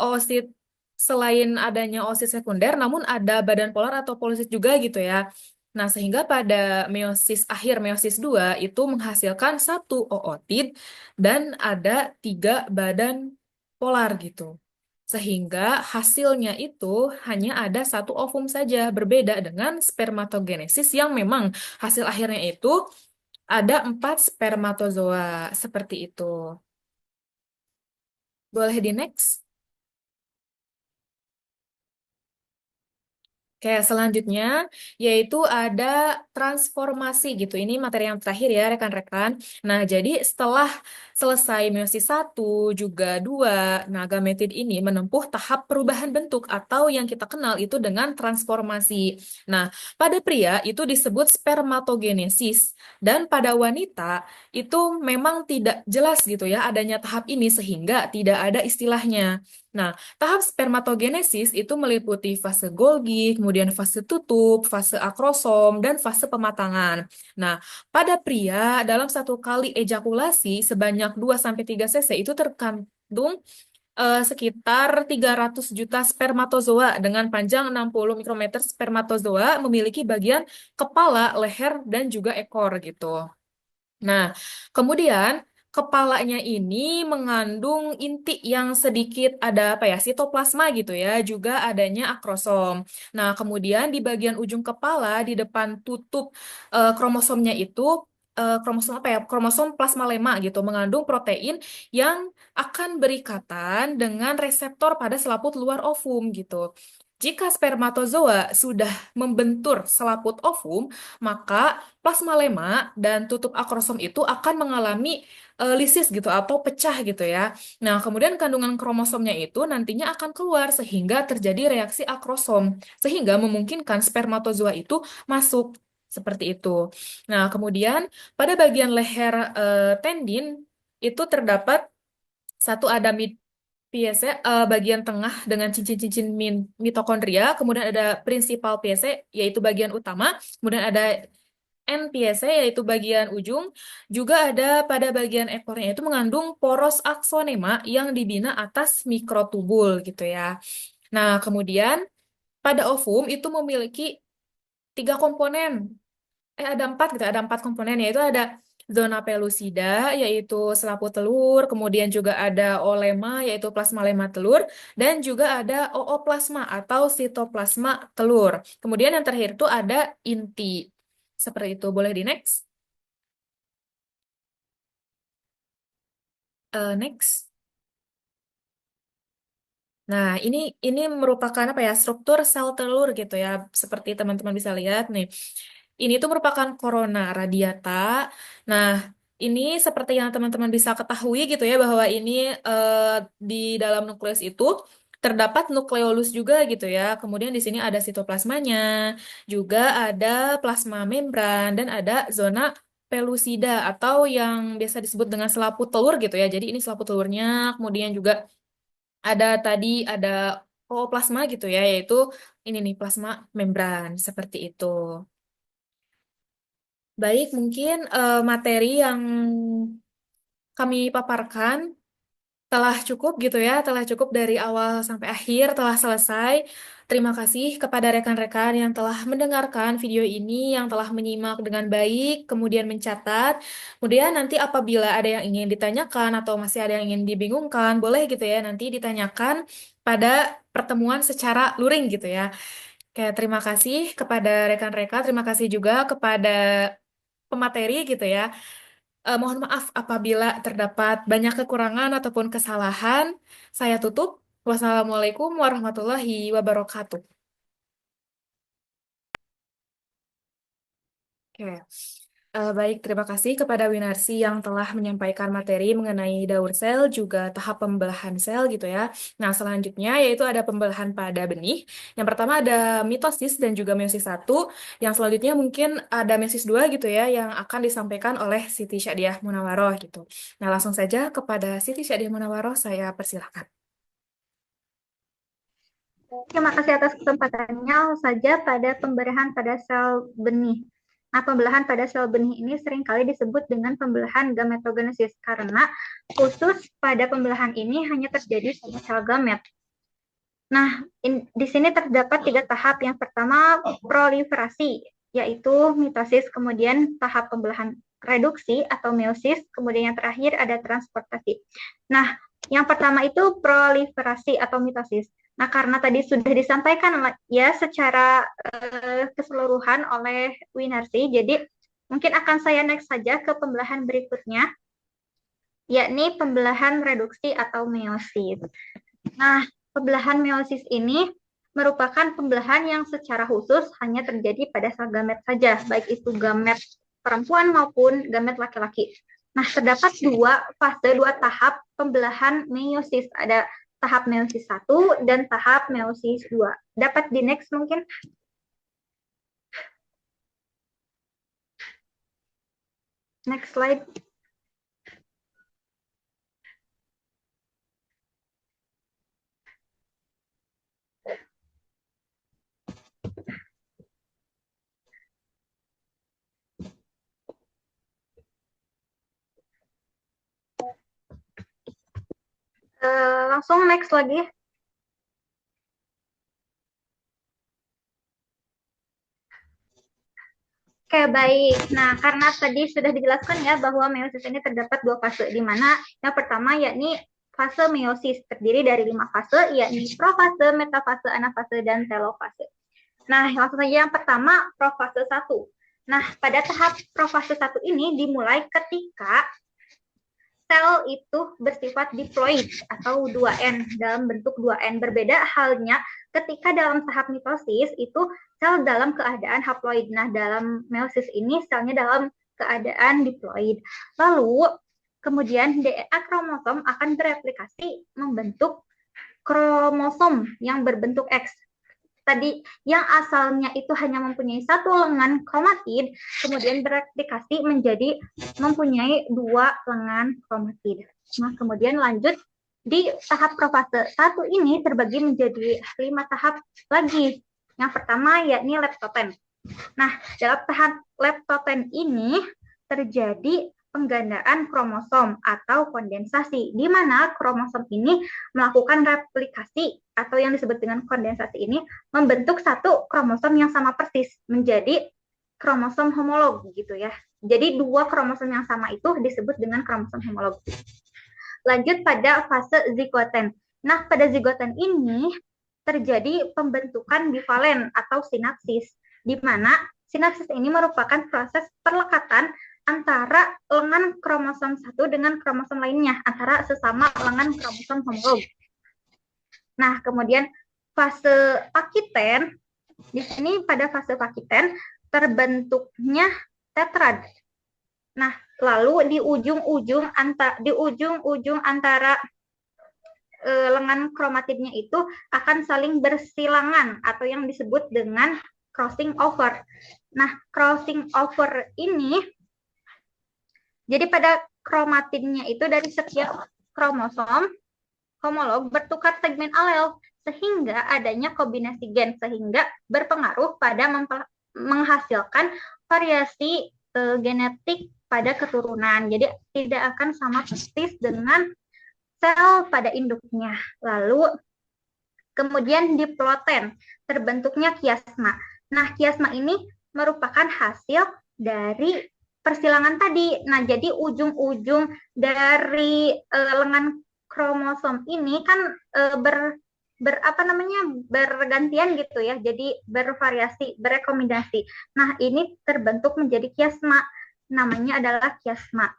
oosit selain adanya oosit sekunder namun ada badan polar atau polosit juga gitu ya. Nah, sehingga pada meiosis akhir meiosis 2 itu menghasilkan satu ootid dan ada tiga badan polar gitu. Sehingga hasilnya itu hanya ada satu ovum saja, berbeda dengan spermatogenesis yang memang hasil akhirnya itu ada empat spermatozoa seperti itu. Boleh di next? Oke, selanjutnya yaitu ada transformasi gitu. Ini materi yang terakhir ya rekan-rekan. Nah, jadi setelah selesai meiosis satu juga 2, nah gametid ini menempuh tahap perubahan bentuk atau yang kita kenal itu dengan transformasi. Nah, pada pria itu disebut spermatogenesis dan pada wanita itu memang tidak jelas gitu ya adanya tahap ini sehingga tidak ada istilahnya. Nah, tahap spermatogenesis itu meliputi fase Golgi, kemudian fase tutup, fase akrosom, dan fase pematangan. Nah, pada pria dalam satu kali ejakulasi sebanyak 2-3 cc itu terkandung sekitar 300 juta spermatozoa dengan panjang 60 mikrometer spermatozoa memiliki bagian kepala, leher, dan juga ekor gitu. Nah, kemudian kepalanya ini mengandung inti yang sedikit ada apa ya, sitoplasma gitu ya, juga adanya akrosom. Nah, kemudian di bagian ujung kepala di depan tutup kromosomnya itu kromosom apa ya? Kromosom plasmalema gitu, mengandung protein yang akan berikatan dengan reseptor pada selaput luar ovum gitu. Jika spermatozoa sudah membentur selaput ovum, maka plasmalema dan tutup akrosom itu akan mengalami lisis gitu atau pecah gitu ya. Nah, kemudian kandungan kromosomnya itu nantinya akan keluar sehingga terjadi reaksi akrosom sehingga memungkinkan spermatozoa itu masuk seperti itu. Nah, kemudian pada bagian leher tendin itu terdapat satu ada PSE bagian tengah dengan cincin-cincin mitokondria, kemudian ada prinsipal PSE yaitu bagian utama, kemudian ada NPSC yaitu bagian ujung, juga ada pada bagian ekornya itu mengandung poros aksonema yang dibina atas mikrotubul gitu ya. Nah, kemudian pada ovum itu memiliki 3 komponen. Ada 4 gitu, ada 4 komponen yaitu ada zona pelusida yaitu selaput telur, kemudian juga ada olema yaitu plasmalema telur dan juga ada ooplasma atau sitoplasma telur. Kemudian yang terakhir itu ada inti. Seperti itu. Boleh di next? Next. Nah, ini merupakan apa ya? Struktur sel telur gitu ya. Seperti teman-teman bisa lihat nih. Ini tuh merupakan corona radiata. Nah, ini seperti yang teman-teman bisa ketahui gitu ya bahwa ini di dalam nukleus itu terdapat nukleolus juga gitu ya. Kemudian di sini ada sitoplasmanya, juga ada plasma membran dan ada zona pelusida atau yang biasa disebut dengan selaput telur gitu ya. Jadi ini selaput telurnya, kemudian juga ada tadi ada Oh, plasma gitu ya, yaitu ini nih plasma membran seperti itu. Baik, mungkin materi yang kami paparkan telah cukup gitu ya, telah cukup dari awal sampai akhir, telah selesai. Terima kasih kepada rekan-rekan yang telah mendengarkan video ini, yang telah menyimak dengan baik, kemudian mencatat. Kemudian nanti apabila ada yang ingin ditanyakan atau masih ada yang ingin dibingungkan, boleh gitu ya, nanti ditanyakan pada pertemuan secara luring gitu ya. Oke, terima kasih kepada rekan-rekan, terima kasih juga kepada pemateri gitu ya. Mohon maaf apabila terdapat banyak kekurangan ataupun kesalahan. Saya tutup. Wassalamualaikum warahmatullahi wabarakatuh. Oke. Baik, terima kasih kepada Winarsi yang telah menyampaikan materi mengenai daur sel, juga tahap pembelahan sel gitu ya. Nah, selanjutnya yaitu ada pembelahan pada benih. Yang pertama ada mitosis dan juga meiosis satu. Yang selanjutnya mungkin ada meiosis 2 gitu ya, yang akan disampaikan oleh Siti Syadiah Munawaroh gitu. Nah, langsung saja kepada Siti Syadiah Munawaroh, saya persilahkan. Terima kasih atas kesempatannya. Langsung saja pada pembelahan pada sel benih. Nah, pembelahan pada sel benih ini seringkali disebut dengan pembelahan gametogenesis karena khusus pada pembelahan ini hanya terjadi pada sel gamet. Nah, di sini terdapat 3 tahap. Yang pertama proliferasi, yaitu mitosis, kemudian tahap pembelahan reduksi atau meiosis, kemudian yang terakhir ada transportasi. Nah, yang pertama itu proliferasi atau mitosis. Nah, karena tadi sudah disampaikan ya secara keseluruhan oleh Winarsi, jadi mungkin akan saya next saja ke pembelahan berikutnya, yakni pembelahan reduksi atau meiosis. Nah, pembelahan meiosis ini merupakan pembelahan yang secara khusus hanya terjadi pada sel gamet saja, baik itu gamet perempuan maupun gamet laki-laki. Nah, terdapat dua tahap pembelahan meiosis. Ada tahap meiosis 1 dan tahap meiosis 2. Dapat di next mungkin? Next slide. Langsung next lagi. Oke, baik. Nah, karena tadi sudah dijelaskan ya bahwa meiosis ini terdapat 2 fase, di mana yang pertama yakni fase meiosis terdiri dari 5 fase, yakni profase, metafase, anafase, dan telofase. Nah, langsung saja yang pertama, profase 1. Nah, pada tahap profase 1 ini dimulai ketika sel itu bersifat diploid atau 2N, dalam bentuk 2N. Berbeda halnya ketika dalam tahap mitosis itu sel dalam keadaan haploid. Nah, dalam meiosis ini selnya dalam keadaan diploid. Lalu kemudian DNA kromosom akan bereplikasi membentuk kromosom yang berbentuk X. Tadi yang asalnya itu hanya mempunyai 1 lengan kromatid, kemudian bereplikasi menjadi mempunyai 2 lengan kromatid. Nah, kemudian lanjut di tahap profase 1 ini terbagi menjadi 5 tahap lagi. Yang pertama yakni leptoten. Nah, dalam tahap leptoten ini terjadi penggandaan kromosom atau kondensasi, di mana kromosom ini melakukan replikasi atau yang disebut dengan kondensasi ini membentuk 1 kromosom yang sama persis menjadi kromosom homolog gitu ya. Jadi 2 kromosom yang sama itu disebut dengan kromosom homolog. Lanjut pada fase zigoten. Nah, pada zigoten ini terjadi pembentukan bivalen atau sinapsis, di mana sinapsis ini merupakan proses perlekatan antara lengan kromosom 1 dengan kromosom lainnya, antara sesama lengan kromosom homolog. Nah, kemudian fase pakiten, di sini pada fase pakiten terbentuknya tetrad. Nah, lalu di ujung-ujung antara lengan kromatidnya itu akan saling bersilangan atau yang disebut dengan crossing over. Nah, crossing over ini jadi pada kromatidnya itu dari setiap kromosom homolog bertukar segmen alel sehingga adanya kombinasi gen, sehingga berpengaruh pada menghasilkan variasi genetik pada keturunan. Jadi tidak akan sama persis dengan sel pada induknya. Lalu kemudian diploten, terbentuknya kiasma. Nah, kiasma ini merupakan hasil dari persilangan tadi. Nah, jadi ujung-ujung dari lengan kromosom ini kan bergantian gitu ya, jadi bervariasi, berekomendasi. Nah, ini terbentuk menjadi kiasma, namanya adalah kiasma.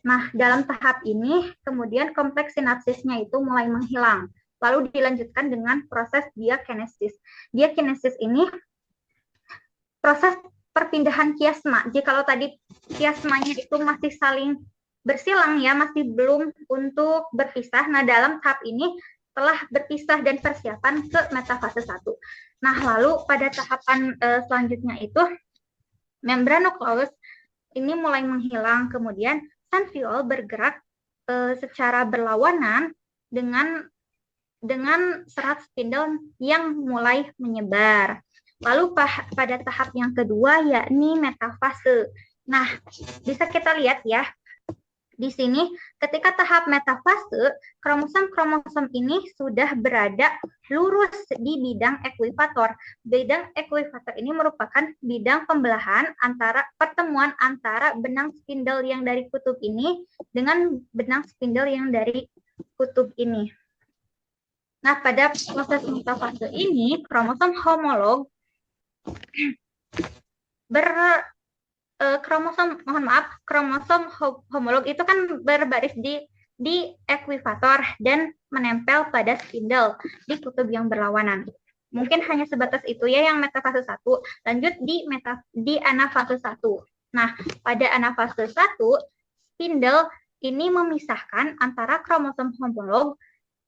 Nah, dalam tahap ini kemudian kompleks sinapsisnya itu mulai menghilang, lalu dilanjutkan dengan proses diakinesis. Diakinesis ini proses perpindahan kiasma. Jikalau tadi kiasmanya itu masih saling bersilang ya, masih belum untuk berpisah. Nah, dalam tahap ini telah berpisah dan persiapan ke metafase 1. Nah, lalu pada tahapan selanjutnya itu membranokleus ini mulai menghilang, kemudian sentriol bergerak secara berlawanan dengan serat spindle yang mulai menyebar. Lalu pada tahap yang kedua yakni metafase. Nah, bisa kita lihat ya, di sini ketika tahap metafase, kromosom-kromosom ini sudah berada lurus di bidang ekuifator. Bidang ekuifator ini merupakan bidang pembelahan antara pertemuan antara benang spindle yang dari kutub ini dengan benang spindle yang dari kutub ini. Nah, pada proses metafase ini, kromosom homolog kromosom homolog itu kan berbaris di ekuifator dan menempel pada spindle di kutub yang berlawanan. Mungkin hanya sebatas itu ya yang metafase 1. Lanjut di anafase 1. Nah, pada anafase 1, spindle ini memisahkan antara kromosom homolog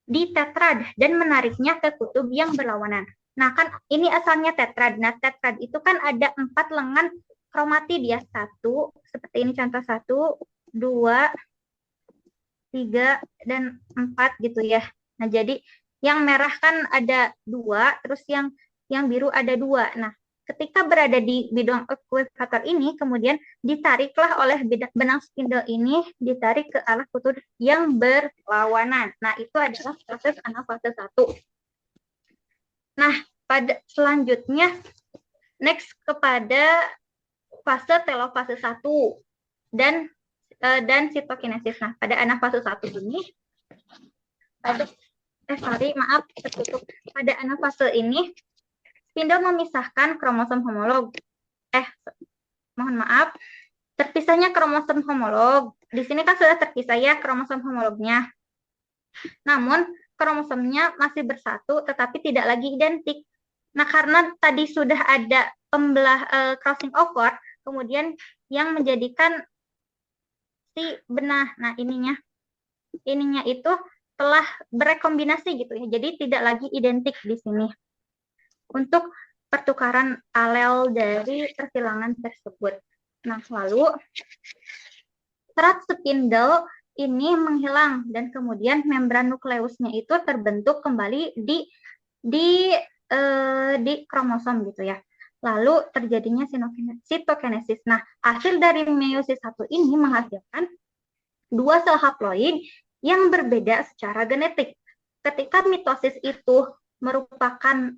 di tetrad dan menariknya ke kutub yang berlawanan. Nah, kan ini asalnya tetrad. Nah, tetrad itu kan ada 4 lengan kromatid ya, 1, seperti ini contoh 1, 2, 3, dan 4 gitu ya. Nah, jadi yang merah kan ada 2, terus yang biru ada 2. Nah, ketika berada di bidang ekuifator ini, kemudian ditariklah oleh benang spindle ini, ditarik ke arah kutub yang berlawanan. Nah, itu adalah proses anafase 1. Nah, pada selanjutnya, next kepada fase telofase 1 dan sitokinesis. Nah, pada anafase 1 ini pada anafase ini spindle memisahkan kromosom homolog. Terpisahnya kromosom homolog. Di sini kan sudah terpisah ya kromosom homolognya. Namun kromosomnya masih bersatu tetapi tidak lagi identik. Nah, karena tadi sudah ada crossing over, kemudian yang menjadikan si benah, nah ininya itu telah berekombinasi gitu ya, jadi tidak lagi identik di sini untuk pertukaran alel dari persilangan tersebut. Nah, lalu serat spindle ini menghilang dan kemudian membran nukleusnya itu terbentuk kembali di kromosom gitu ya. Lalu terjadinya sitokinesis. Nah, hasil dari meiosis 1 ini menghasilkan 2 sel haploid yang berbeda secara genetik. Ketika mitosis itu merupakan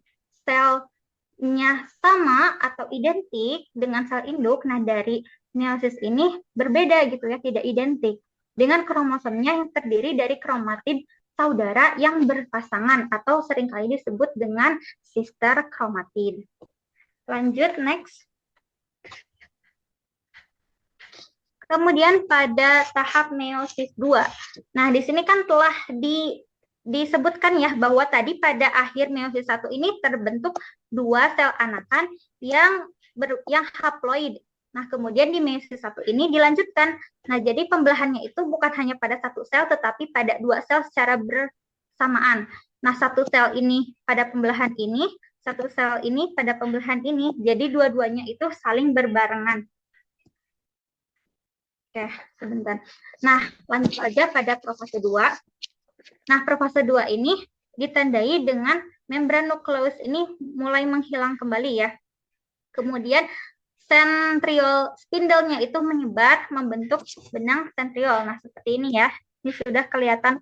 selnya sama atau identik dengan sel induk, nah dari meiosis ini berbeda gitu ya, tidak identik dengan kromosomnya yang terdiri dari kromatid saudara yang berpasangan atau seringkali disebut dengan sister kromatid. Lanjut, next. Kemudian pada tahap meiosis 2. Nah, di sini kan telah disebutkan ya bahwa tadi pada akhir meiosis 1 ini terbentuk 2 sel anakan yang haploid. Nah, kemudian di meiosis 1 ini dilanjutkan. Nah, jadi pembelahannya itu bukan hanya pada 1 sel tetapi pada 2 sel secara bersamaan. Nah, 1 sel ini pada pembelahan ini, 1 sel ini pada pembelahan ini, jadi dua-duanya itu saling berbarengan. Oke, sebentar. Nah, lanjut saja pada profase 2. Nah, profase 2 ini ditandai dengan membran nukleus ini mulai menghilang kembali ya. Kemudian sentriol spindle-nya itu menyebar membentuk benang sentriol. Nah, seperti ini ya. Ini sudah kelihatan,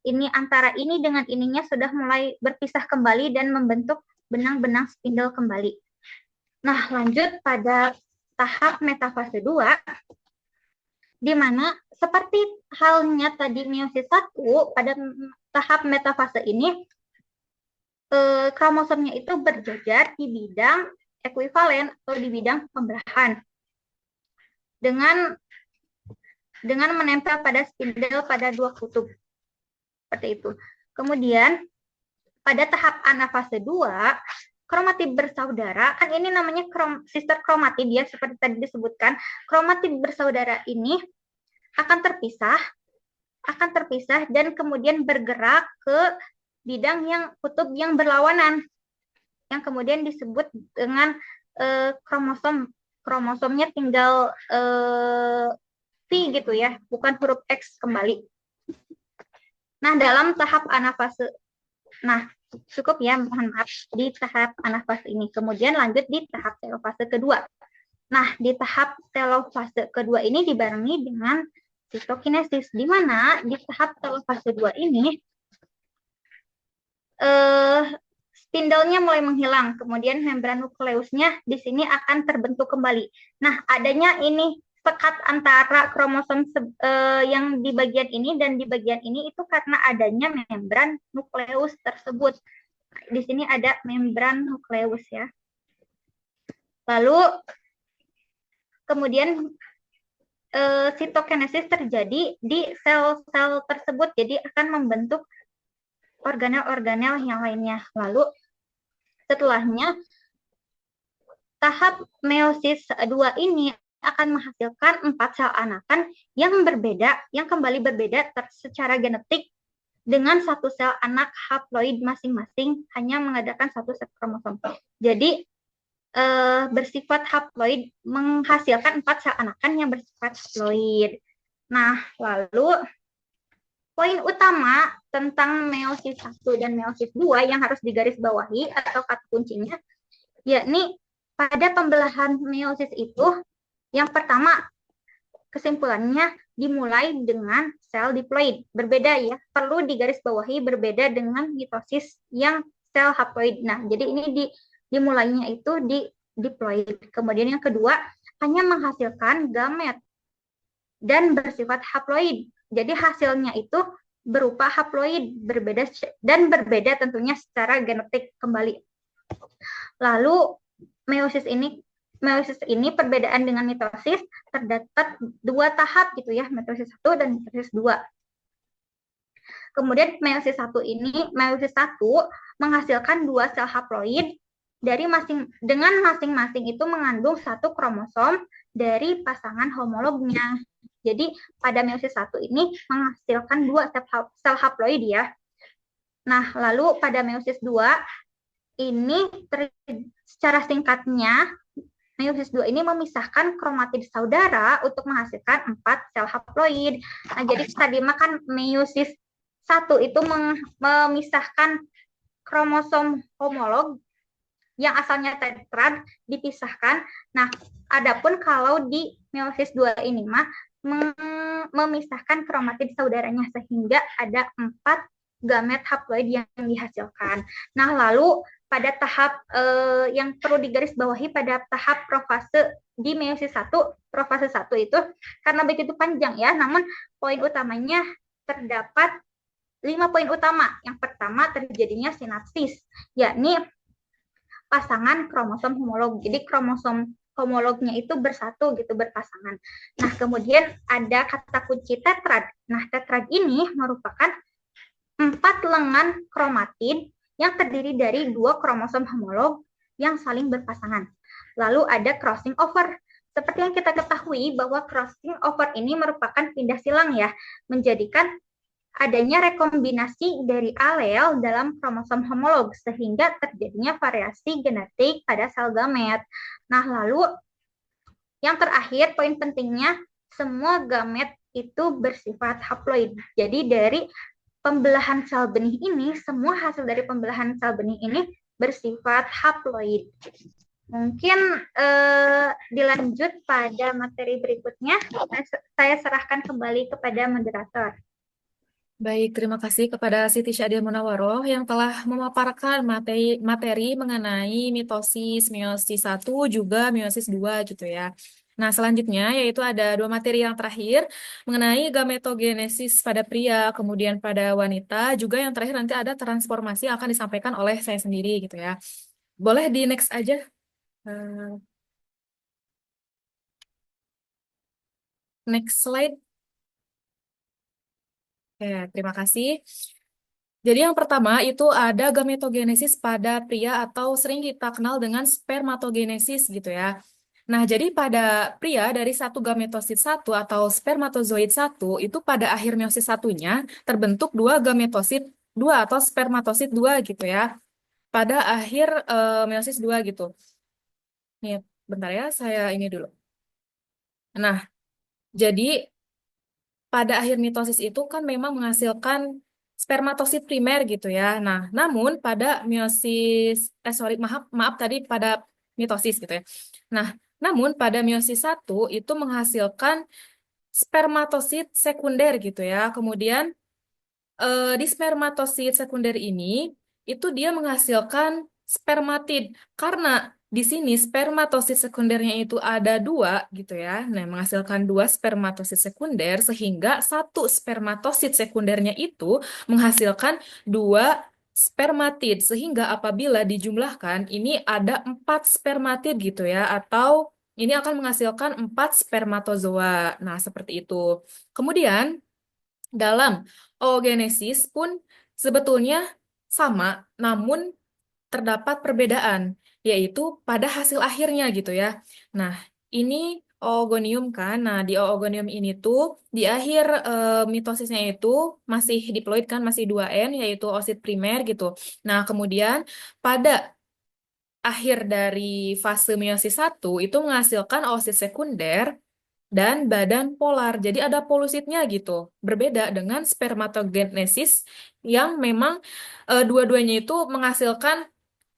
ini antara ini dengan ininya sudah mulai berpisah kembali dan membentuk benang-benang spindle kembali. Nah, lanjut pada tahap metafase 2, di mana seperti halnya tadi meiosis 1, pada tahap metafase ini kromosomnya itu berjejer di bidang ekuivalen atau di bidang pembelahan dengan menempel pada spindle pada 2 kutub. Seperti itu. Kemudian pada tahap anafase 2, kromatid bersaudara, kan ini namanya sister kromatid ya, seperti tadi disebutkan. Kromatid bersaudara ini akan terpisah dan kemudian bergerak ke bidang yang kutub yang berlawanan, yang kemudian disebut dengan kromosomnya tinggal V gitu ya, bukan huruf X kembali. Nah, dalam tahap anafase, nah cukup ya, mohon maaf, di tahap anafase ini. Kemudian lanjut di tahap telofase kedua. Nah, di tahap telofase kedua ini dibarengi dengan sitokinesis, di mana di tahap telofase 2 ini spindle-nya mulai menghilang, kemudian membran nukleusnya di sini akan terbentuk kembali. Nah, adanya ini sekat antara kromosom yang di bagian ini dan di bagian ini itu karena adanya membran nukleus tersebut. Di sini ada membran nukleus ya. Lalu kemudian sitokinesis terjadi di sel-sel tersebut, jadi akan membentuk organel-organel yang lainnya. Lalu setelahnya tahap meiosis 2 ini akan menghasilkan 4 sel anakan yang berbeda, yang kembali berbeda secara genetik dengan 1 sel anak haploid masing-masing, hanya mengadakan 1 set kromosom. Jadi bersifat haploid, menghasilkan 4 sel anakan yang bersifat haploid. Nah, lalu poin utama tentang meiosis 1 dan meiosis 2 yang harus digarisbawahi atau kata kuncinya, yakni pada pembelahan meiosis itu, yang pertama, kesimpulannya dimulai dengan sel diploid. Berbeda ya, perlu digarisbawahi, berbeda dengan mitosis yang sel haploid. Nah, jadi ini dimulainya itu di diploid. Kemudian yang kedua, hanya menghasilkan gamet dan bersifat haploid. Jadi hasilnya itu berupa haploid, berbeda tentunya secara genetik kembali. Lalu meiosis ini perbedaan dengan mitosis terdapat 2 tahap gitu ya, mitosis 1 dan mitosis 2. Kemudian meiosis 1 menghasilkan 2 sel haploid dengan masing-masing itu mengandung 1 kromosom dari pasangan homolognya. Jadi pada meiosis 1 ini menghasilkan 2 sel haploid ya. Nah, lalu pada meiosis 2 ini secara singkatnya, meiosis 2 ini memisahkan kromatid saudara untuk menghasilkan 4 sel haploid. Nah, jadi tadi makan meiosis 1 itu memisahkan kromosom homolog yang asalnya tetrad dipisahkan. Nah, adapun kalau di meiosis 2 ini memisahkan kromatid saudaranya sehingga ada 4 gamet haploid yang dihasilkan. Nah, lalu pada tahap yang perlu digarisbawahi pada tahap profase di meiosis 1, profase 1 itu karena begitu panjang ya, namun poin utamanya terdapat 5 poin utama. Yang pertama, terjadinya sinapsis, yakni pasangan kromosom homolog. Jadi kromosom homolognya itu bersatu gitu, berpasangan. Nah, kemudian ada kata kunci tetrad. Nah, tetrad ini merupakan 4 lengan kromatid yang terdiri dari 2 kromosom homolog yang saling berpasangan. Lalu ada crossing over. Seperti yang kita ketahui bahwa crossing over ini merupakan pindah silang ya, menjadikan adanya rekombinasi dari alel dalam kromosom homolog sehingga terjadinya variasi genetik pada sel gamet. Nah, lalu yang terakhir poin pentingnya, semua gamet itu bersifat haploid. Jadi dari pembelahan sel benih ini, semua hasil dari pembelahan sel benih ini bersifat haploid. Mungkin dilanjut pada materi berikutnya. Saya serahkan kembali kepada moderator. Baik, terima kasih kepada Siti Syadil Munawaroh yang telah memaparkan materi mengenai mitosis, meiosis 1, juga meiosis 2 gitu ya. Nah, selanjutnya yaitu ada dua materi yang terakhir mengenai gametogenesis pada pria, kemudian pada wanita, juga yang terakhir nanti ada transformasi yang akan disampaikan oleh saya sendiri gitu ya. Boleh di next aja. Eh, Next slide. Oke, terima kasih. Jadi yang pertama itu ada gametogenesis pada pria atau sering kita kenal dengan spermatogenesis gitu ya. Nah, jadi pada pria dari satu gametosit satu atau spermatozoid satu itu pada akhir meiosis satunya terbentuk dua gametosit dua atau spermatosit dua gitu ya. Pada akhir meiosis dua gitu. Nih, bentar ya, saya ini dulu. Nah, jadi pada akhir mitosis itu kan memang menghasilkan spermatosit primer gitu ya. Nah, namun pada meiosis, sorry, maaf, maaf tadi pada mitosis gitu ya. Nah, namun pada meiosis satu itu menghasilkan spermatosit sekunder gitu ya. Kemudian di spermatosit sekunder ini itu dia menghasilkan spermatid karena di sini spermatosit sekundernya itu ada dua gitu ya. Nah, menghasilkan dua spermatosit sekunder sehingga satu spermatosit sekundernya itu menghasilkan dua spermatid sehingga apabila dijumlahkan ini ada empat spermatid gitu ya atau ini akan menghasilkan empat spermatozoa. Nah, seperti itu. Kemudian dalam oogenesis pun sebetulnya sama, namun terdapat perbedaan, yaitu pada hasil akhirnya gitu ya. Nah, ini oogonium kan. Nah, di oogonium ini tuh di akhir mitosisnya itu masih diploid kan, masih 2N, yaitu oosit primer gitu. Nah, kemudian pada akhir dari fase meiosis satu itu menghasilkan oosit sekunder dan badan polar. Jadi ada polusitnya gitu. Berbeda dengan spermatogenesis yang memang dua-duanya itu menghasilkan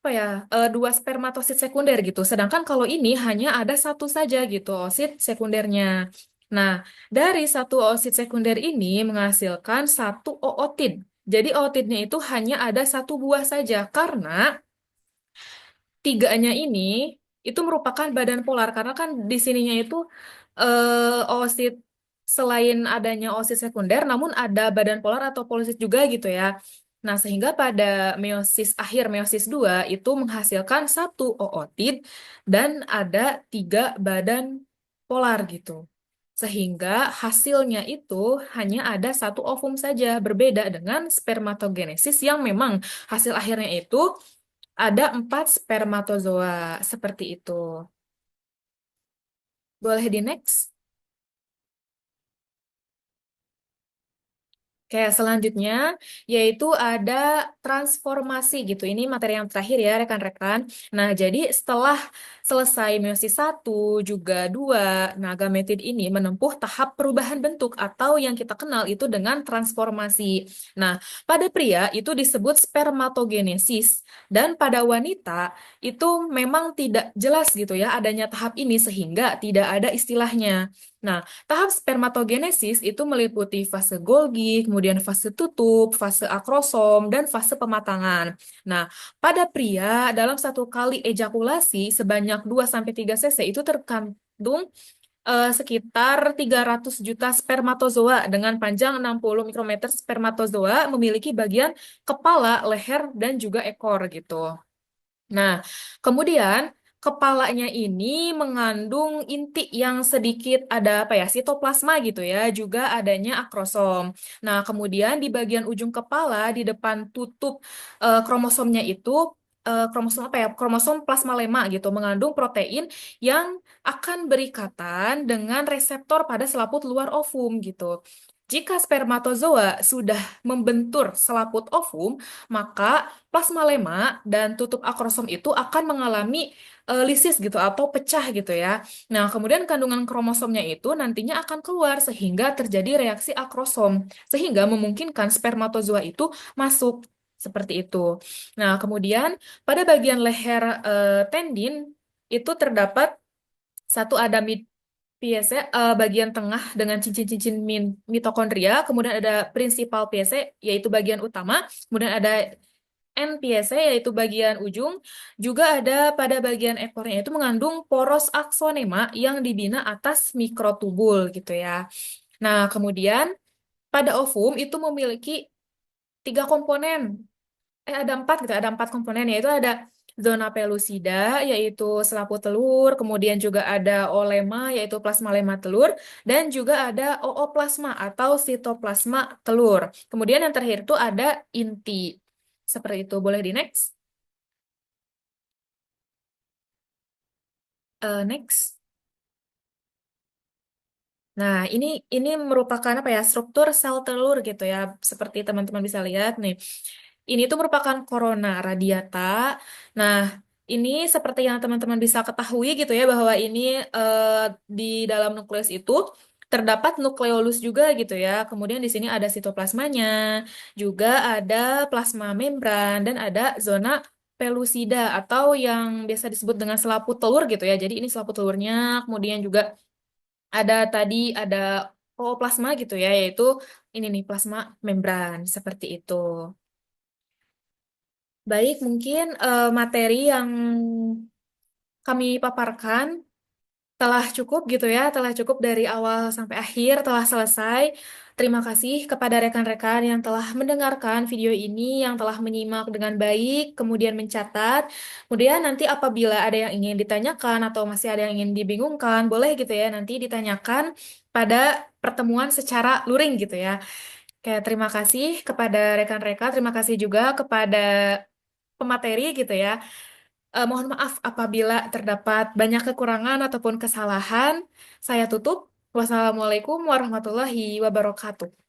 apa ya dua spermatosit sekunder gitu. Sedangkan kalau ini hanya ada satu saja gitu oosit sekundernya. Nah, dari satu oosit sekunder ini menghasilkan satu ootid. Jadi ootidnya itu hanya ada satu buah saja karena tiganya ini itu merupakan badan polar karena kan di sininya itu oosit selain adanya oosit sekunder namun ada badan polar atau polosit juga gitu ya. Nah, sehingga pada meiosis akhir meiosis 2 itu menghasilkan satu ootid dan ada tiga badan polar gitu. Sehingga hasilnya itu hanya ada satu ovum saja, berbeda dengan spermatogenesis yang memang hasil akhirnya itu ada empat spermatozoa seperti itu. Boleh di next? Oke, selanjutnya yaitu ada transformasi gitu. Ini materi yang terakhir ya rekan-rekan. Nah, jadi setelah selesai meiosis satu juga 2, nah gametid ini menempuh tahap perubahan bentuk atau yang kita kenal itu dengan transformasi. Nah, pada pria itu disebut spermatogenesis dan pada wanita itu memang tidak jelas gitu ya adanya tahap ini sehingga tidak ada istilahnya. Nah, tahap spermatogenesis itu meliputi fase Golgi, kemudian fase tutup, fase akrosom, dan fase pematangan. Nah, pada pria dalam satu kali ejakulasi sebanyak 2-3 cc itu terkandung sekitar 300 juta spermatozoa dengan panjang 60 mikrometer spermatozoa memiliki bagian kepala, leher, dan juga ekor gitu. Nah, kemudian kepalanya ini mengandung inti yang sedikit ada apa ya, sitoplasma gitu ya, juga adanya akrosom. Nah, kemudian di bagian ujung kepala di depan tutup kromosomnya itu kromosom apa ya, kromosom plasmalema gitu, mengandung protein yang akan berikatan dengan reseptor pada selaput luar ovum gitu. Jika spermatozoa sudah membentur selaput ovum, maka plasmalema dan tutup akrosom itu akan mengalami lisis gitu atau pecah gitu ya. Nah, kemudian kandungan kromosomnya itu nantinya akan keluar sehingga terjadi reaksi akrosom sehingga memungkinkan spermatozoa itu masuk seperti itu. Nah, kemudian pada bagian leher tendin itu terdapat satu ada PSE bagian tengah dengan cincin-cincin mitokondria, kemudian ada prinsipal PSE yaitu bagian utama, kemudian ada NPSE yaitu bagian ujung, juga ada pada bagian ekornya itu mengandung poros aksonema yang dibina atas mikrotubul gitu ya. Nah, kemudian pada ovum itu memiliki tiga komponen, ada empat gitu, ada empat komponen yaitu ada zona pelusida yaitu selaput telur, kemudian juga ada olema yaitu plasma lema telur, dan juga ada ooplasma atau sitoplasma telur. Kemudian yang terakhir itu ada inti. Seperti itu. Boleh di next? Next. Nah, ini merupakan apa ya? Struktur sel telur gitu ya. Seperti teman-teman bisa lihat nih. Ini tuh merupakan corona radiata. Nah, ini seperti yang teman-teman bisa ketahui gitu ya bahwa ini di dalam nukleus itu terdapat nukleolus juga gitu ya. Kemudian di sini ada sitoplasmanya, juga ada plasma membran dan ada zona pelusida atau yang biasa disebut dengan selaput telur gitu ya. Jadi ini selaput telurnya, kemudian juga ada tadi ada plasma gitu ya, yaitu ini nih plasma membran seperti itu. Baik, mungkin materi yang kami paparkan telah cukup gitu ya, telah cukup dari awal sampai akhir, telah selesai. Terima kasih kepada rekan-rekan yang telah mendengarkan video ini, yang telah menyimak dengan baik, kemudian mencatat. Kemudian nanti apabila ada yang ingin ditanyakan atau masih ada yang ingin dibingungkan, boleh gitu ya, nanti ditanyakan pada pertemuan secara luring gitu ya. Kayak terima kasih kepada rekan-rekan, terima kasih juga kepada pemateri gitu ya. Mohon maaf apabila terdapat banyak kekurangan ataupun kesalahan. Saya tutup. Wassalamualaikum warahmatullahi wabarakatuh.